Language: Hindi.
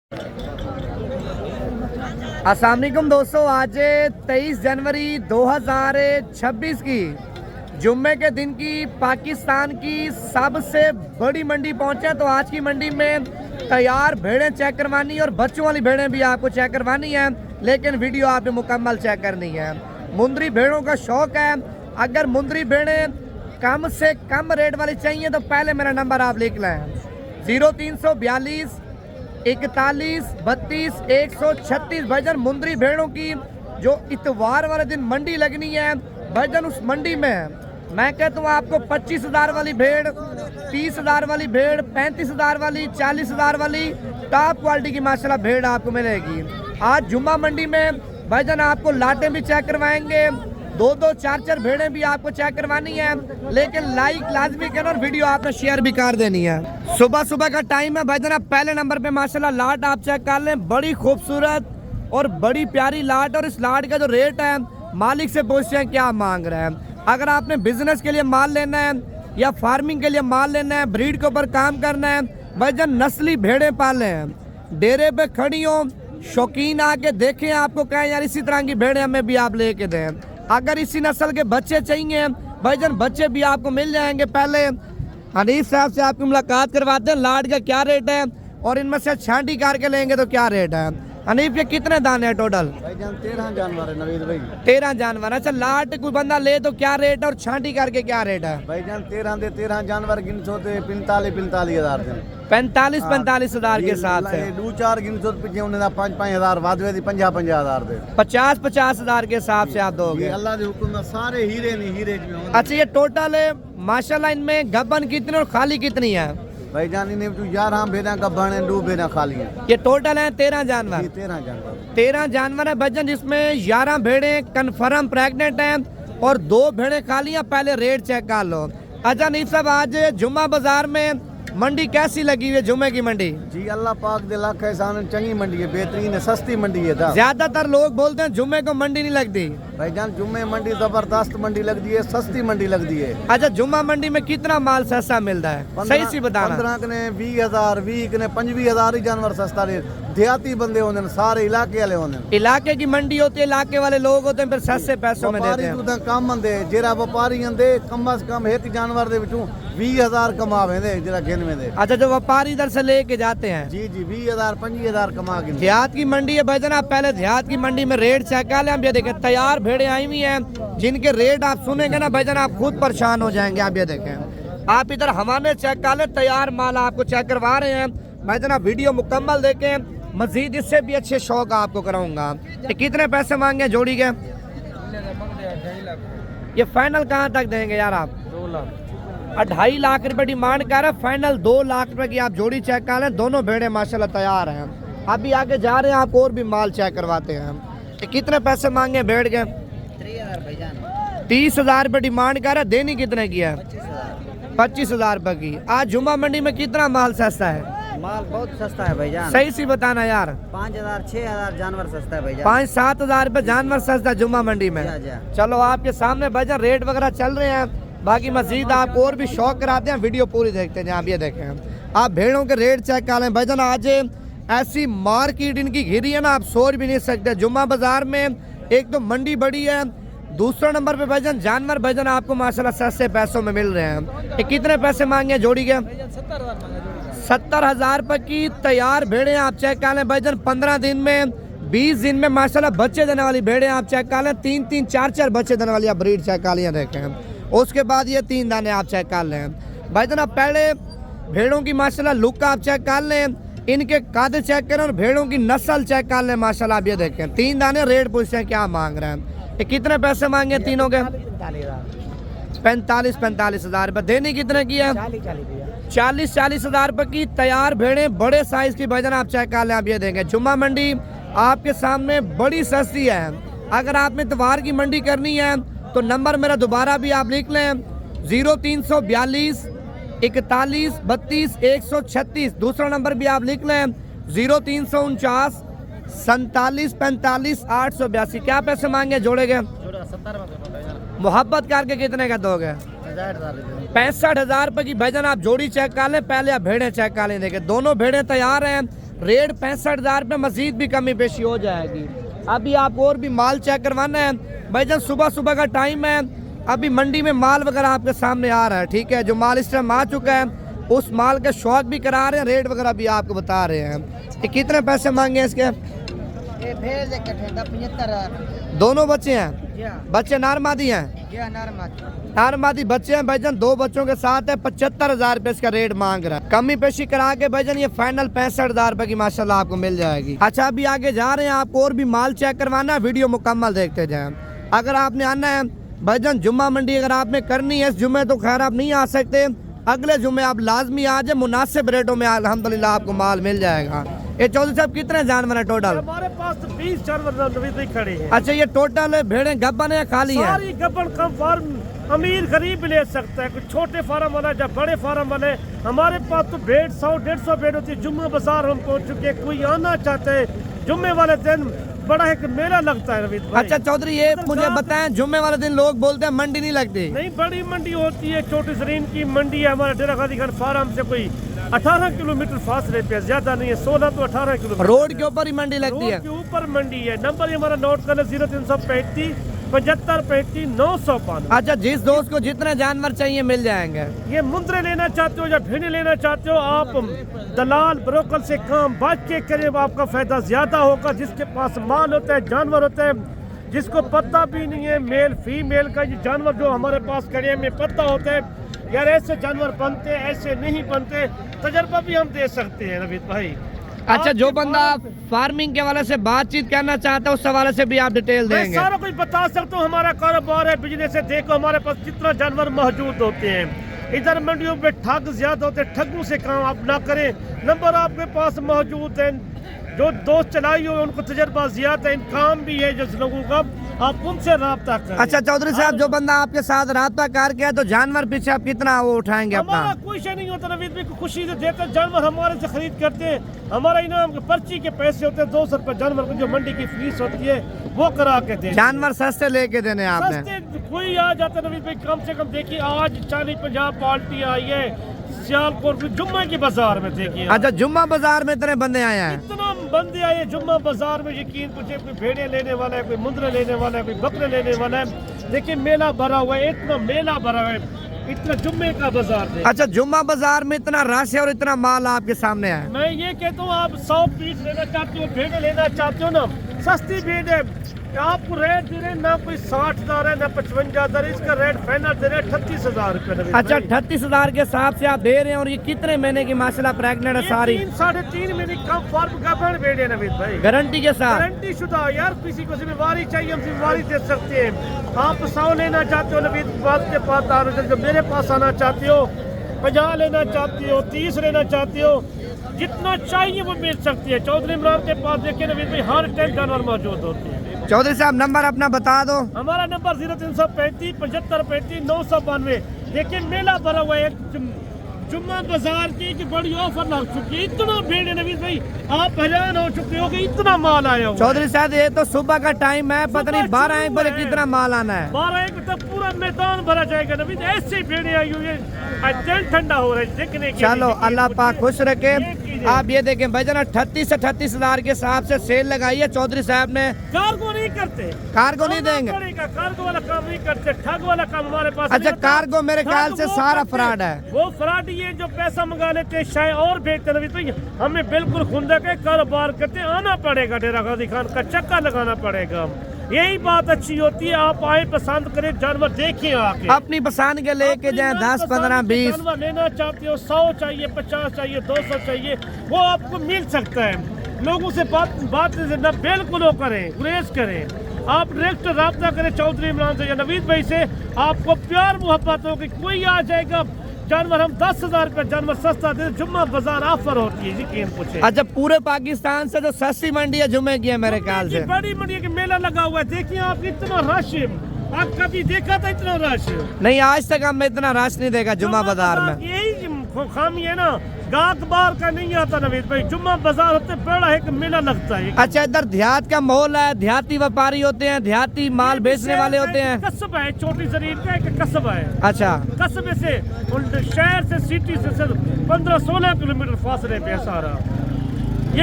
अस्सलाम वालेकुम दोस्तों, आज 23 जनवरी 2026 की जुम्मे के दिन की पाकिस्तान की सबसे बड़ी मंडी पहुंचे। तो आज की मंडी में तैयार भेड़ें चेक करवानी और बच्चों वाली भेड़ें भी आपको चेक करवानी है, लेकिन वीडियो आपने मुकम्मल चेक करनी है। मुंदरी भेड़ों का शौक है, अगर मुंदरी भेड़ें कम से कम रेट वाली चाहिए तो पहले मेरा नंबर आप लिख लें 0342 41 32 136। भजन मुंदरी भेड़ों की जो इतवार वाले दिन मंडी लगनी है, भजन उस मंडी में मैं कहता हूँ आपको 25,000 वाली भेड़, 30,000 वाली भेड़, 35,000 वाली, 40,000 वाली टॉप क्वालिटी की माशाल्लाह भेड़ आपको मिलेगी। आज जुम्मा मंडी में भजन आपको लाटें भी चेक करवाएंगे, दो चार भेड़ें भी आपको चेक करवानी है, लेकिन लाइक लाजमी करना और वीडियो आपने शेयर भी कर देनी है। सुबह का टाइम है भजन, आप पहले नंबर पे माशाल्लाह लाट आप चेक कर लें, बड़ी खूबसूरत और बड़ी प्यारी लाट। और इस लाट का जो रेट है मालिक से पूछते हैं क्या मांग रहे हैं। अगर आपने बिजनेस के लिए माल लेना है या फार्मिंग के लिए माल लेना है, ब्रीड के ऊपर काम करना है, भजन नस्ली भेड़ें पाले हैं, डेरे पे खड़ी हो, शौकीन आके देखें, आपको कहें यार इसी तरह की भेड़ें हमें भी आप लेके दें। अगर इसी नस्ल के बच्चे चाहिए भाईजान, बच्चे भी आपको मिल जाएंगे। पहले हनीफ साहब से आपकी मुलाकात करवाते हैं, लाट का क्या रेट है और इनमें से छांटी करके लेंगे तो क्या रेट है। हनीफ, ये कितने दाने हैं टोटल? भाईजान 13 जानवर है नवीद भाई। 13 जानवर। अच्छा, लाट कोई बंदा ले तो क्या रेट है और छांटी करके क्या रेट है? भाईजान 13 जानवर गिन सोते 45,000 दिन 45,000 के हिसाब से दो चार गिन सोते पीछे उन्हें 5,000 वादवे दी 50,000 दे 50,000 के हिसाब से आप दोगे। अल्लाह के हुक्म में सारे हीरे नहीं हीरे में। अच्छा, ये टोटल माशाल्लाह इनमें गबन कितनी और खाली कितनी है? भाईजान इन्हें तू 11 भेड़ा का बने 2 भेड़ा खाली है। ये टोटल है 13 जानवर। 13 जानवर है भजन, जिसमें 11 भेड़े कन्फर्म प्रेग्नेंट हैं और 2 भेड़े खाली हैं। पहले रेट चेक कर लो। अच्छा नीफ साहब, आज जुम्मा बाजार में मंडी कैसी लगी हुई है? जुम्मे की मंडी जी अल्लाह पाक दे लाख एहसान, चंगी मंडी है, बेहतरीन है, सस्ती मंडी है। ज्यादातर लोग बोलते हैं जुम्मे को मंडी नहीं लगती। भाईजान जुम्मे मंडी जबरदस्त मंडी लगती है, सस्ती मंडी लगती है। अच्छा, जुम्मा मंडी में कितना माल सस्ता मिलता है? सही सी बताना। 15 ने 20,000 20 ने 25,000 ही जानवर सस्ता रेट। देहाती बंदे होते हैं, सारे इलाके वाले होते हैं। इलाके की मंडी होती है, इलाके वाले लोग होते हैं, फिर सस्ते पैसों में देते हैं। कम बंदे जेरा व्यापारी होंगे कम से कम एक जानवर दे विचों 20,000 कमावे दे जेरा गिन में दे। अच्छा, जो व्यापारी इधर से लेके जाते हैं जी 20,000 25,000 कमा के। देहात की मंडी है भजन, आप पहले देहात की मंडी में रेट चेक कर लें। हम ये देखें तैयार भेड़े आई हुई हैं, जिनके रेट आप सुनेंगे ना भजन आप खुद परेशान हो जाएंगे। आप ये देखें, आप इधर हमारे चेक कर लें, तैयार माल आपको चेक करवा रहे हैं भजन। आप वीडियो मुकम्मल देखें, मजीद इससे भी अच्छे शौक आपको कराऊंगा। ये कितने पैसे मांगे जोड़ी के? ये फाइनल कहाँ तक देंगे यार आप? 2 लाख 2.5 लाख रुपए डिमांड कर रहे हैं, फाइनल 2 लाख रुपए की आप जोड़ी चेक कर लें। दोनों भेड़े माशाल्लाह तैयार हैं। अभी आगे जा रहे हैं, आप और भी माल चेक करवाते हैं। ये कितने पैसे मांगे भेड़ के? 30,000 रुपए डिमांड कर रहे हैं। देनी कितने की है? 25,000 रुपए की। आज जुम्मा मंडी में कितना माल सस्ता है? माल बहुत सस्ता है भाईजान। सही सी बताना यार। 5,000 6,000 जानवर सस्ता है भाईजान। 5-7,000 रुपए जानवर सस्ता है जुम्मा मंडी में। चलो आपके सामने भजन रेट वगैरह चल रहे हैं, बाकी मजीद आपको और भी शौक कराते हैं, वीडियो पूरी देखते हैं। आप ये देखें, आप भेड़ों के रेट चेक कर लें भजन। आज ऐसी मार्केट इनकी घिरी है ना, आप सोच भी नहीं सकते। जुम्मा बाजार में एक तो मंडी बड़ी है, दूसरा नंबर पे भजन जानवर भजन आपको माशाल्लाह सस्ते पैसों में मिल रहे हैं। ये कितने पैसे मांगे जोड़ी के? 70,000 रुपए की तैयार भेड़े आप चेक कर लें भजन। 15 दिन में 20 दिन में माशाल्लाह बच्चे देने वाली भेड़े आप चेक कर लें। 3-3 4-4 बच्चे देने वाली आप ब्रीड चेक कर लिया देखें। उसके बाद ये 3 दाने आप चेक कर लें भजन। आप पहले भेड़ों की माशाल्लाह लुक आप चेक कर लें, इनके कादे चेक करें और भेड़ों की नस्ल चेक कर लें माशाल्लाह। आप ये देखें, 3 दाने रेट पूछते हैं क्या मांग रहे हैं। ये कितने पैसे मांगे तीनों के? 45,000 रुपए। देनी कितने की है? 40,000 रुपए की तैयार भेड़े बड़े साइज की भजन आप चेक कर लें। आप ये देंगे, जुम्मा मंडी आपके सामने बड़ी सस्ती है। अगर आपने इतवार की मंडी करनी है तो नंबर मेरा दोबारा भी आप लिख लें 0342 41 32 136। दूसरा नंबर भी आप लिख लें 0349 47 45 882। क्या पैसे मांगे जोड़े के? मोहब्बत करके कितने का दोगे? 65,000 रुपए की भजन। आप जोड़ी चेक कर लें, पहले आप भेड़े चेक कर लें। देखें दोनों भेड़े तैयार हैं, रेट 65,000 रुपये, मजीद भी कमी पेशी हो जाएगी। अभी आपको और भी माल चेक करवाना है भाईजान, सुबह सुबह का टाइम है, अभी मंडी में माल वगैरह आपके सामने आ रहा है, ठीक है। जो माल इस टाइम आ चुका है उस माल का शौक भी करा रहे हैं, रेट वगैरह भी आपको बता रहे हैं। ये कितने पैसे मांगे हैं इसके? दोनों बच्चे हैं, बच्चे नारमादी हैं, नारमादी बच्चे हैं भाईजान, 2 बच्चों के साथ है। 75,000 रुपये इसका रेट मांग रहा है। कमी पेशी करा के भाईजान ये फाइनल 65,000 रुपये की माशाल्लाह आपको मिल जाएगी। अच्छा अभी आगे जा रहे हैं, आपको और भी माल चेक करवाना है, वीडियो मुकम्मल देखते जाएं। अगर आपने आना है भाईजान जुम्मा मंडी, अगर आपने करनी है इस जुम्मे तो खैर आप नहीं आ सकते, अगले जुम्मे आप लाजमी आ जाए, मुनासिब रेटों में अल्हम्दुलिल्लाह आपको माल मिल जाएगा। ये चौधरी साहब कितने जानवर है टोटल? हमारे पास 20 जानवर खड़े हैं। अच्छा ये टोटल भेड़ें गब्बन है खाली है? सारी गब्बन कम फार्म अमीर गरीब ले सकता है, कुछ छोटे फार्म वाला या बड़े फार्म वाले। हमारे पास तो भेड़ 100-150 भेड़ होती है। जुम्मा बाजार हम पहुंच चुके हैं, कोई आना चाहते हैं जुम्मे वाले दिन बड़ा एक मेला लगता है रवीद भाई। अच्छा चौधरी ये मुझे बताएं, जुम्मे वाले दिन लोग बोलते हैं मंडी नहीं लगती? नहीं, बड़ी मंडी होती है, छोटी जरीन की मंडी है। हमारे डेरा गाजी खान फार्म से कोई 18 किलोमीटर फासले पे, ज्यादा नहीं है, 16 तो 18 किलोमीटर। रोड के ऊपर ही मंडी लगती है? रोड के ऊपर मंडी है। नंबर हमारा नोट कर 0335 7535 905। अच्छा जिस दोस्त को जितने जानवर चाहिए मिल जाएंगे। ये मुंद्रे लेना चाहते हो या भेड़े लेना चाहते हो, आप दलाल ब्रोकर से काम बच के करें, आपका फायदा ज्यादा होगा। जिसके पास माल होता है, जानवर होता है, जिसको पता भी नहीं है मेल फीमेल का, ये जानवर जो हमारे पास खड़े हैं में पता होता है यार ऐसे जानवर बनते ऐसे नहीं बनते, तजर्बा भी हम दे सकते हैं रवीद भाई। अच्छा जो बंदा फार्मिंग के हवाले से बातचीत करना चाहता है उस हवाले से भी आप डिटेल मैं देंगे? सारा कुछ बता सकता हूँ। हमारा कारोबार है, बिजनेस है। देखो हमारे पास कितना जानवर मौजूद होते हैं। इधर मंडियों पे ठग ज्यादा होते हैं, ठगों से काम आप ना करें। नंबर आपके पास मौजूद है, जो दोस्त चलाई हो उनको तजर्बा ज्यादा है, काम भी है जिस लोगों का, आप उनसे राब्ता करें। अच्छा चौधरी साहब जो बंदा आपके साथ राब्ता करके है तो जानवर पीछे आप कितना वो उठाएंगे अपना? हमारा कोई शे नहीं होता रवीद भाई, खुशी से देते जानवर हमारे से खरीद करते हैं। हमारा इनाम के पर्ची के पैसे होते हैं 200 रुपए जानवर की, जो मंडी की फीस होती है वो करा के दे। जानवर सस्ते लेके देने आपने? सस्ते कोई आ जाता है रवीद भाई, कम से कम देखिए आज 40-50 पार्टी आई है सियालकोट जुम्मे की बाजार में। देखिए अच्छा जुम्मा बाजार में इतने बंदे आए हैं? इतना बंदे आए जुम्मा बाजार में, यकीन पूछे कोई भेड़े लेने वाला है, कोई मुंद्रे लेने वाला है, कोई बकरे लेने वाला है। देखिए मेला भरा हुआ है, इतना मेला भरा हुआ है, इतना जुम्मे का बाजार है। अच्छा जुम्मा बाजार में इतना रश है और इतना माल आपके सामने है। मैं ये कहता हूँ आप 100 पीस लेना चाहते हो, भेड़े लेना चाहते हो ना, सस्ती भेड़ है, आपको रेट दे रहे ना कोई 60,000 है ना 55,000, इसका रेट फाइनल दे रहे 38,000 रुपए। अच्छा 38,000 के हिसाब से आप दे रहे हैं, और ये कितने महीने की माशाल्लाह प्रेग्नेंट है सारी? 3-3.5 महीने कम फार्म का बन भेड़े नवीद भाई, गारंटी के साथ? गारंटी शुदा। यार किसी को जिम्मेवारी चाहिए हम जिम्मेवारी दे सकते हैं। आप 100 लेना चाहते हो नवीद बात के पास आ रहे, जो मेरे पास आना चाहते हो, 50 लेना चाहते हो, 30 लेना चाहते हो, जितना चाहिए वो मिल सकती है। चौधरी इमरान के पास देखिए नवीद भाई हर टाइम जानवर मौजूद होते हैं। चौधरी साहब नंबर अपना बता दो। हमारा नंबर 0335 7535 992। देखिए मेला भरा हुआ है, जुम्मा बाजार की बड़ी ऑफर लग चुकी है, इतना भीड़ है नवीद भाई, आप हैरान हो चुके हो कि इतना माल आया हुआ। चौधरी साहब ये तो सुबह का टाइम है, पता नहीं 12-1 बजे कितना माल आना है। 12-1 तक पूरा मैदान भरा जाएगा नवीद, ऐसी भीड़ आई हुई है, दिल ठंडा हो रहा है देखने के। चलो अल्लाह पाक खुश रखे। आप ये देखें भाईजान 38 से 38,000 के हिसाब से सेल लगाई है चौधरी साहब ने। कार्गो नहीं करते, कार्गो नहीं देंगे? कार्गो वाला काम नहीं करते, ठग वाला काम हमारे पास। अच्छा कार्गो मेरे ख्याल से सारा फ्रॉड है। वो फ्रॉड ये जो पैसा मंगा लेते शायद और बेचते नवीद भाई, हमें बिल्कुल खुंदा के कारोबार करते आना पड़ेगा, डेरा गाजी खान का चक्का लगाना पड़ेगा। यही बात अच्छी होती है, आप आए पसंद करें, जानवर देखिए आके अपनी पसंद के लेके जाएं, 10, 15, 20 जानवर लेना चाहते हो, 100 चाहिए, 50 चाहिए, 200 चाहिए, वो आपको मिल सकता है। लोगों से बात न बिल्कुल वो करें, गुरेज करें, आप डायरेक्ट राब्ता करें चौधरी इमरान से या नवीद भाई से, आपको प्यार मोहब्बत हो कि कोई आ जाएगा जानवर, हम 10,000 रुपये जानवर सस्ता दे, जुम्मा बाजार ऑफर होती है, यकीन पूछे। अच्छा पूरे पाकिस्तान से जो सस्ती मंडी है जुम्मे की है मेरे ख्याल से? बड़ी मंडी की मेला लगा हुआ है, देखिए आप इतना रश, आप कभी देखा था इतना रश? नहीं आज तक हमने इतना रश नहीं देखा जुम्मा बाजार में। यही खामी है ना, गाहक बार का नहीं आता नवीद भाई, जुम्मा बाजार होते बड़ा एक मेला लगता है। अच्छा इधर देहात का माहौल है, देहाती व्यापारी होते हैं, देहाती माल बेचने वाले होते हैं? कस्बा है, छोटी शरीर का एक कस्बा है। अच्छा कस्बे से शहर से सिटी से 15-16 किलोमीटर फासले पे सारा।